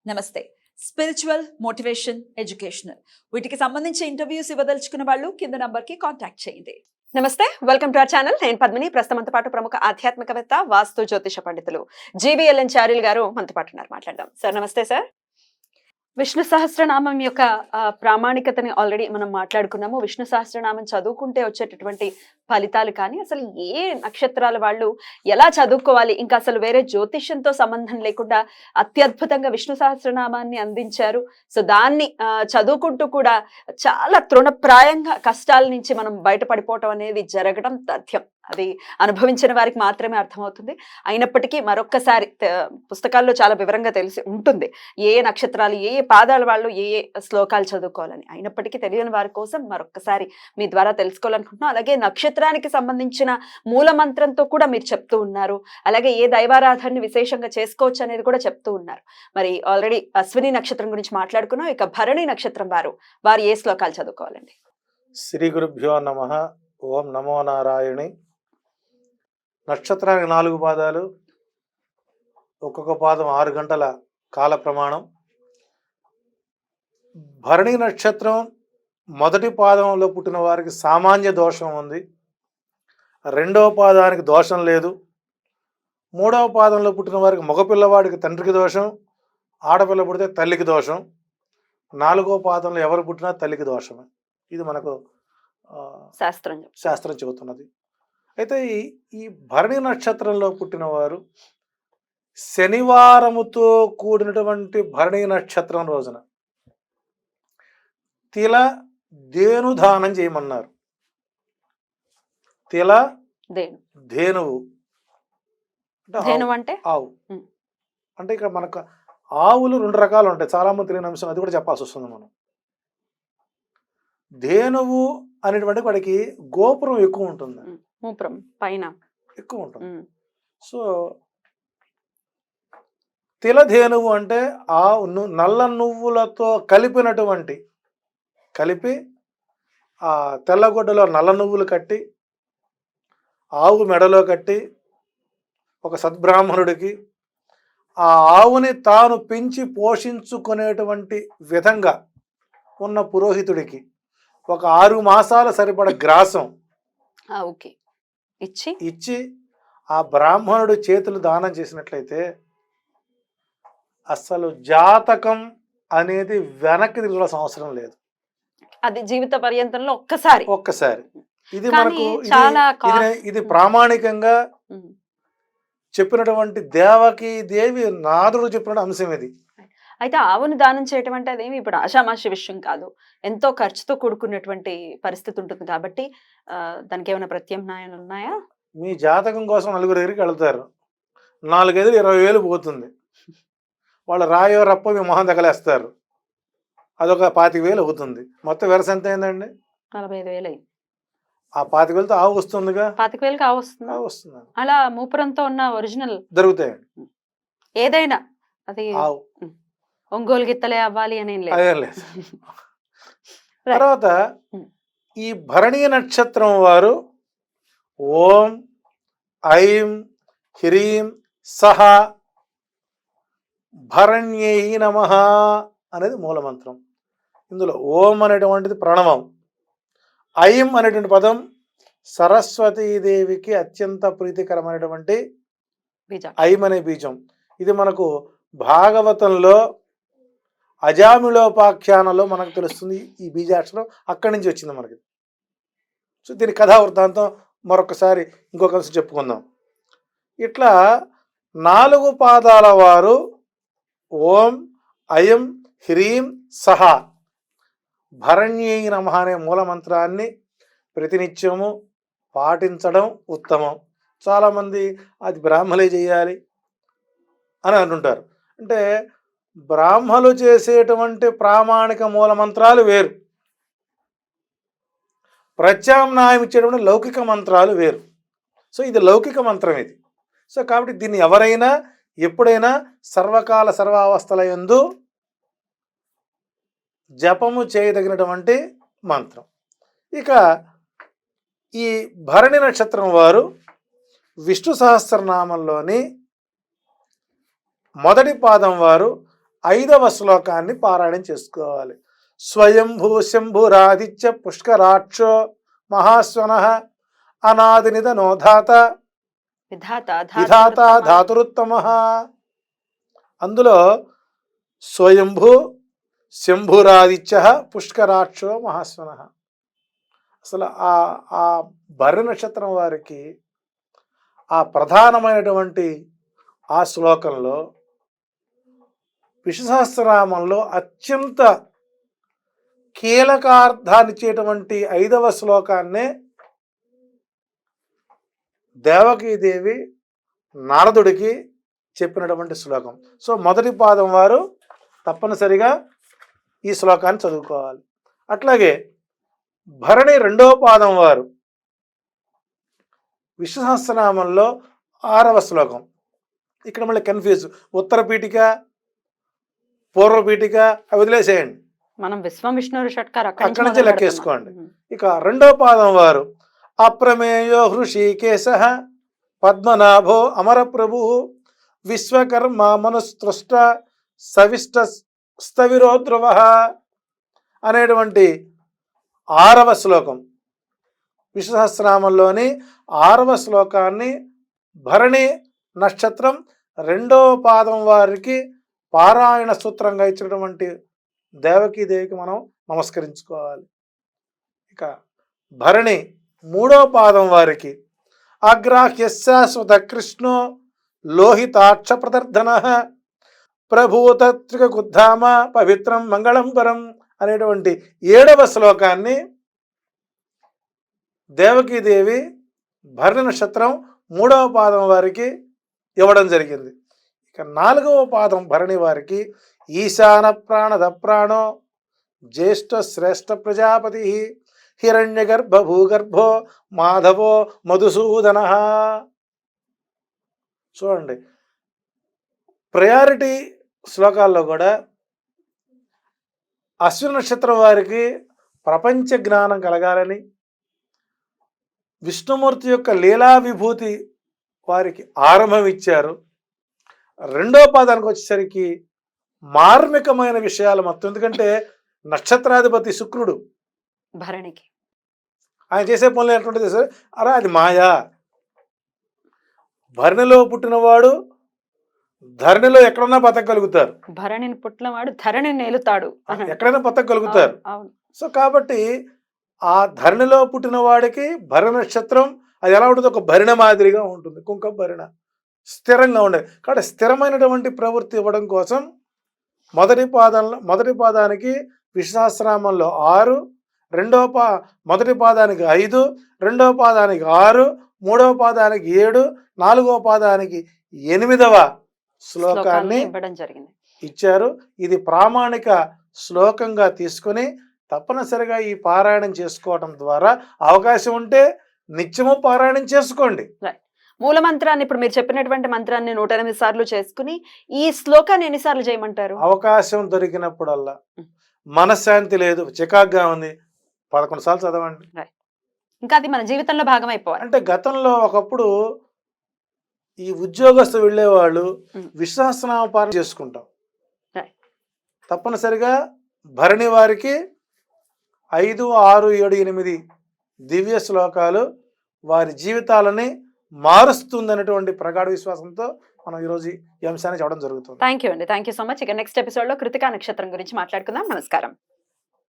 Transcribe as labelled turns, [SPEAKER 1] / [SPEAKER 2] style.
[SPEAKER 1] నమస్తే. Spiritual, motivation, educational వీటికి సంబంధించి ఇంటర్వ్యూస్ ఇవ్వదలుచుకున్న వాళ్ళు కింద నంబర్ కి కాంటాక్ట్ చేయండి.
[SPEAKER 2] నమస్తే, వెల్కమ్ టు అవర్ ఛానల్. నేను పద్మిని. ప్రస్తుతంతో పాటు ప్రముఖ ఆధ్యాత్మికవేత్త, వాస్తు జ్యోతిష పండితులు జీవీఎల్ఎన్ చార్యులు గారు మనతో పాటు ఉన్నారు. మాట్లాడదాం. సార్ నమస్తే. సార్, విష్ణు సహస్రనామం యొక్క ప్రామాణికతని ఆల్రెడీ మనం మాట్లాడుకున్నాము. విష్ణు సహస్రనామం చదువుకుంటే వచ్చేటటువంటి ఫలితాలు కానీ, అసలు ఏ నక్షత్రాల వాళ్ళు ఎలా చదువుకోవాలి, ఇంకా అసలు వేరే జ్యోతిష్యంతో సంబంధం లేకుండా అత్యద్భుతంగా విష్ణు సహస్రనామాన్ని అందించారు. సో దాన్ని చదువుకుంటూ కూడా చాలా తృణప్రాయంగా కష్టాల నుంచి మనం బయటపడిపోవటం అనేది జరగడం తథ్యం. అది అనుభవించిన వారికి మాత్రమే అర్థమవుతుంది. అయినప్పటికీ మరొక్కసారి పుస్తకాల్లో చాలా వివరంగా తెలిసి ఉంటుంది ఏ నక్షత్రాలు, ఏ పాదాల వాళ్ళు ఏ శ్లోకాలు చదువుకోవాలని. అయినప్పటికీ తెలియని వారి కోసం మరొక్కసారి మీ ద్వారా తెలుసుకోవాలనుకుంటున్నాం. అలాగే నక్షత్రానికి సంబంధించిన మూల మంత్రంతో కూడా మీరు చెప్తూ ఉన్నారు. అలాగే ఏ దైవారాధనని విశేషంగా చేసుకోవచ్చు అనేది కూడా చెప్తూ ఉన్నారు. మరి ఆల్రెడీ అశ్విని నక్షత్రం గురించి మాట్లాడుకున్నాం. ఇక భరణి నక్షత్రం వారు ఏ శ్లోకాలు చదువుకోవాలండి?
[SPEAKER 3] శ్రీ గురుభ్యో నమః. ఓం నమో నారాయణి. నక్షత్రానికి 4 పాదాలు, ఒక్కొక్క పాదం 6 గంటల కాల ప్రమాణం. భరణి నక్షత్రం మొదటి పాదంలో పుట్టిన వారికి సామాన్య దోషం ఉంది. 2వ పాదానికి దోషం లేదు. 3వ పాదంలో పుట్టిన వారికి మగపిల్లవాడికి తండ్రికి దోషం, ఆడపిల్ల పుడితే తల్లికి దోషం. 4వ పాదంలో ఎవరు పుట్టినా తల్లికి దోషమే. ఇది మనకు శాస్త్రం చెబుతున్నది. అయితే ఈ భరణి నక్షత్రంలో పుట్టిన వారు శనివారముతో కూడినటువంటి భరణి నక్షత్రం రోజున తిల ధేనుదానం చేయమన్నారు. తిల ధేనువు అంటే ఆవు. అంటే ఇక్కడ మనకు ఆవులు 2 రకాలు ఉంటాయి. చాలా మంది తెలియని అంశం, అది కూడా చెప్పాల్సి వస్తుంది. మనం ధేనువు అనేటువంటి వాడికి గోపురం ఎక్కువ ఉంటుంది,
[SPEAKER 2] పైన
[SPEAKER 3] ఎక్కువ ఉంటుంది. సో తిలధేనువు అంటే నల్ల నువ్వులతో కలిపి ఆ తెల్లగొడ్డలో నల్ల నువ్వులు కట్టి ఆవు మెడలో కట్టి ఒక సద్బ్రాహ్మణుడికి ఆ ఆవుని తాను పెంచి పోషించుకునేటువంటి విధంగా ఉన్న పురోహితుడికి ఒక 6 మాసాల సరిపడ గ్రాసం ఇచ్చి ఆ బ్రాహ్మణుడు చేతులు దానం చేసినట్లయితే అసలు జాతకం అనేది వెనక్కి తిరగాల్సిన అవసరం లేదు. అది
[SPEAKER 2] జీవిత పర్యంతంలో
[SPEAKER 3] ఒక్కసారి. ఇది మనకు ఇది ప్రామాణికంగా చెప్పినటువంటి దేవి నాదుడు చెప్పిన అంశం ఇది.
[SPEAKER 2] అయితే ఆవును దానం చేయటం అంటే అదేమి ఇప్పుడు ఆషామాషి విషయం కాదు. ఎంతో ఖర్చుతో కూడుకున్నటువంటి పరిస్థితి ఉంటుంది. కాబట్టి దానికి ఏమైనా ప్రత్యామ్నాయాలు ఉన్నాయా?
[SPEAKER 3] మీ జాతకం కోసం 4 దగ్గరికి వెళ్తారు, 4 ఎదురు 20,000 పోతుంది. వాళ్ళు రాయో రప్ప మీ మొహం తగలేస్తారు, అదొక 25,000 అవుతుంది. మొత్తం వెరస ఎంత అయిందండి?
[SPEAKER 2] 45,000 అయింది.
[SPEAKER 3] ఆ 25,000తో ఆవు వస్తుందిగా.
[SPEAKER 2] 25,000కి ఆవు వస్తుంది. అలా మూపురంతో ఉన్న ఒరిజినల్
[SPEAKER 3] దొరుకుతాయండి.
[SPEAKER 2] ఏదైనా అది
[SPEAKER 3] ఆవు
[SPEAKER 2] ఒంగోలు గిత్తలే అవ్వాలి అని
[SPEAKER 3] లేదు. తర్వాత ఈ భరణి నక్షత్రం వారు ఓం ఐం హ్రీం సహ భరణ్యై నమః అనేది మూలమంత్రం. ఇందులో ఓం అనేటువంటిది ప్రణవం, ఐం అనేటువంటి పదం సరస్వతీదేవికి అత్యంత ప్రీతికరమైనటువంటి ఐం అనే బీజం. ఇది మనకు భాగవతంలో అజామిళోపాఖ్యానంలో మనకు తెలుస్తుంది. ఈ బీజాక్షరం అక్కడి నుంచి వచ్చింది మనకి. సో దీని కథా వృత్తాంతం మరొకసారి ఇంకొక అంశం చెప్పుకుందాం. ఇట్లా 4 పాదాల వారు ఓం ఐం హ్రీం సహ భరణ్యై నమః అనే మూలమంత్రాన్ని ప్రతినిత్యము పాటించడం ఉత్తమం. చాలామంది అది బ్రాహ్మలే చేయాలి అని అంటుంటారు. అంటే బ్రాహ్మలు చేసేటువంటి ప్రామాణిక మూలమంత్రాలు వేరు, ప్రత్యామ్నాయం ఇచ్చేటువంటి లౌకిక మంత్రాలు వేరు. సో ఇది లౌకిక మంత్రం ఇది. సో కాబట్టి దీన్ని ఎవరైనా ఎప్పుడైనా సర్వకాల సర్వావస్థల యందు జపము చేయదగినటువంటి మంత్రం. ఇక ఈ భరణి నక్షత్రం వారు విష్ణు సహస్రనామంలోని మొదటి పాదం వారు 5వ శ్లోకాన్ని పారాయణం చేసుకోవాలి. స్వయంభూ శంభురాదిత్య పుష్కరాక్షో మహాస్వన అనాది నిధనోధాత విధాత ధాతురుత్తమ. అందులో స్వయంభూ శంభురాదిత్య పుష్కరాక్షో మహాస్వన. అసలు ఆ భరణి నక్షత్రం వారికి ఆ ప్రధానమైనటువంటి ఆ శ్లోకంలో విష్ణు సహస్రనామంలో అత్యంత కీలకార్థాన్నిచ్చేటువంటి 5వ శ్లోకాన్నే దేవకీదేవి నారదుడికి చెప్పినటువంటి శ్లోకం. సో మొదటి పాదం వారు తప్పనిసరిగా ఈ శ్లోకాన్ని చదువుకోవాలి. అట్లాగే భరణి 2వ పాదం వారు విష్ణు సహస్రనామంలో 6వ శ్లోకం. ఇక్కడ మళ్ళీ కన్ఫ్యూజ్, ఉత్తర పీఠిక పూర్వ పీఠిక అవి వదిలేసేయండి,
[SPEAKER 2] మనం విశ్వం విష్ణు షట్కార్
[SPEAKER 3] అక్కడి నుంచి లెక్కేసుకోండి. ఇక 2వ పాదం వారు అప్రమేయో హృషికేశ పద్మనాభో అమరప్రభు విశ్వకర్మ మనుస్పృష్ట సవిష్ట స్థవిరోద్రవ అనేటువంటి 6వ శ్లోకం. విష్ణు సహస్రనామంలోని 6వ శ్లోకాన్ని భరణి నక్షత్రం 2వ పాదం వారికి పారాయణ సూత్రంగా ఇచ్చినటువంటి దేవకీదేవికి మనం నమస్కరించుకోవాలి. ఇక భరణి 3వ పాదం వారికి అగ్రాహ్యశాశ్వత కృష్ణో లోహితాక్ష ప్రదర్ధన ప్రభూతత్రికుద్ధామ పవిత్రం మంగళం పరం అనేటువంటి 7వ శ్లోకాన్ని దేవకీదేవి భరణి నక్షత్రం 3వ పాదం వారికి ఇవ్వడం జరిగింది. ఇక 4వ పాదం భరణి వారికి ఈశాన ప్రాణద ప్రాణో జ్యేష్ఠ శ్రేష్ఠ ప్రజాపతి హిరణ్యగర్భ భూగర్భో మాధవో మధుసూదన. చూడండి, ప్రయారిటీ శ్లోకాల్లో కూడా అశ్విని నక్షత్రం వారికి ప్రపంచ జ్ఞానం కలగాలని, విష్ణుమూర్తి యొక్క లీలా విభూతి వారికి ఆరంభం ఇచ్చారు. 2వ పాదానికి వచ్చేసరికి మార్మికమైన విషయాలు మొత్తం, ఎందుకంటే నక్షత్రాధిపతి శుక్రుడు
[SPEAKER 2] భరణికి
[SPEAKER 3] ఆయన చేసే పనులు ఎటువంటిది సార్, అరే అది మాయా. భరణిలో పుట్టినవాడు ధరణిలో ఎక్కడన్నా బతకగలుగుతారు,
[SPEAKER 2] భరణిని పుట్టినవాడు ధరణిని నేలుతాడు,
[SPEAKER 3] ఎక్కడైనా బతకగలుగుతారు. సో కాబట్టి ఆ ధరణిలో పుట్టిన వాడికి భరణి నక్షత్రం అది ఎలా ఉంటుంది, ఒక భరిణ మాదిరిగా ఉంటుంది, కుంకుమ భరిణ స్థిరంగా ఉండేది. కాబట్టి స్థిరమైనటువంటి ప్రవృత్తి ఇవ్వడం కోసం మొదటి పాదానికి విష్ణు సహస్రనామంలో 6, మొదటి పాదానికి 5, 2వ పాదానికి 6, 3వ పాదానికి 7, 4వ పాదానికి 8వ శ్లోకాన్ని
[SPEAKER 2] ఇవ్వడం జరిగింది,
[SPEAKER 3] ఇచ్చారు. ఇది ప్రామాణిక శ్లోకంగా తీసుకుని తప్పనిసరిగా ఈ పారాయణం చేసుకోవడం ద్వారా అవకాశం ఉంటే నిత్యము పారాయణం చేసుకోండి.
[SPEAKER 2] మూల మంత్రాన్ని ఇప్పుడు మీరు చెప్పినటువంటి మంత్రాన్ని 108 సార్లు చేసుకుని ఈ శ్లోకాన్ని ఎన్నిసార్లు చేయమంటారు?
[SPEAKER 3] అవకాశం దొరికినప్పుడల్లా. మనశ్శాంతి లేదు, చికాగ్గా ఉంది, 11 సార్లు చదవండి.
[SPEAKER 2] ఇంకా అది మన జీవితంలో భాగం అయిపోవాలి.
[SPEAKER 3] అంటే గతంలో ఒకప్పుడు ఈ ఉద్యోగస్తు వెళ్ళేవాళ్ళు విష్ణు సహస్రనామ పారాయణ చేసుకుంటాం. తప్పనిసరిగా భరణి వారికి 5, 6, 7, 8 దివ్య శ్లోకాలు వారి జీవితాలని మారుస్తుందనేటువంటి ప్రగాఢ విశ్వాసంతో మనం ఈరోజు ఈ అంశాన్ని చెప్పడం జరుగుతుంది.
[SPEAKER 2] థ్యాంక్ యూ అండి, థ్యాంక్ యూ సో మచ్. ఇక నెక్స్ట్ ఎపిసోడ్ లో కృతికా నక్షత్రం గురించి మాట్లాడుకుందాం. నమస్కారం.